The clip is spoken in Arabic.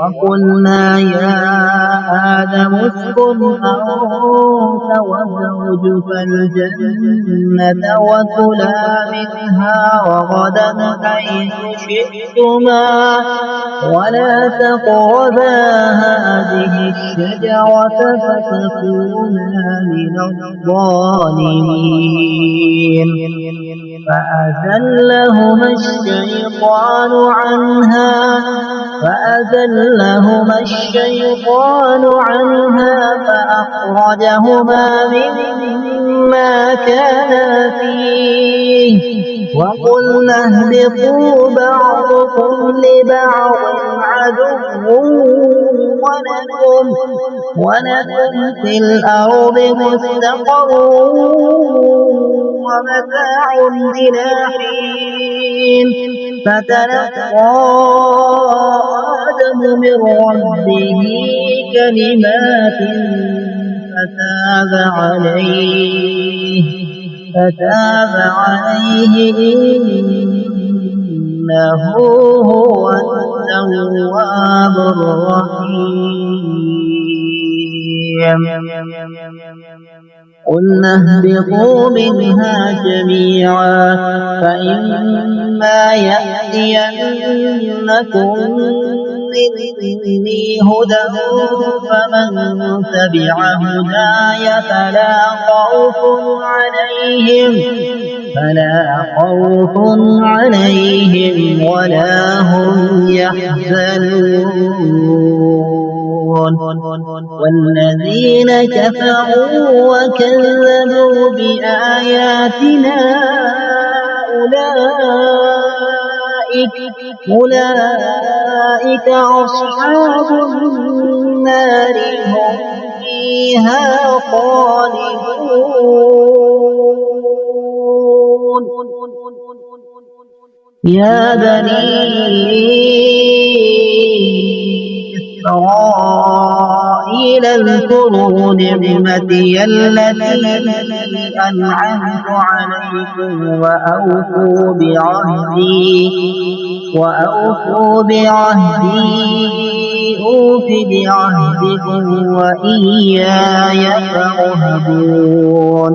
وقلنا يا آدم اسكن أنت وزوجك الجنة وكلا منها رغدا حيث شئتما ولا تقربا هذه الشجرة فتكونا من الظالمين فأزلهما الشيطان عنها فأخرجهما مما كانا فيه وقلنا اهبطوا بعضكم لبعض عدو ولكم في الأرض مستقر ومتاع إلى حين فتلقى آدم من ربه كلمات فتاب عليه إنه هو التواب الرحيم قلنا اهبطوا منها جميعا فإما يأتينكم مني هدى فمن تبع هداي فلا خوف عليهم ولا هم يحزنون والذين كفروا وكذبوا بآياتنا أولئك أصحاب النار هم فيها خالدون يا بني إسرائيل اذكروا نعمتي التي أنعمت عليكم وأوفوا بعهدي أوف بعهدكم وإياي فارهبون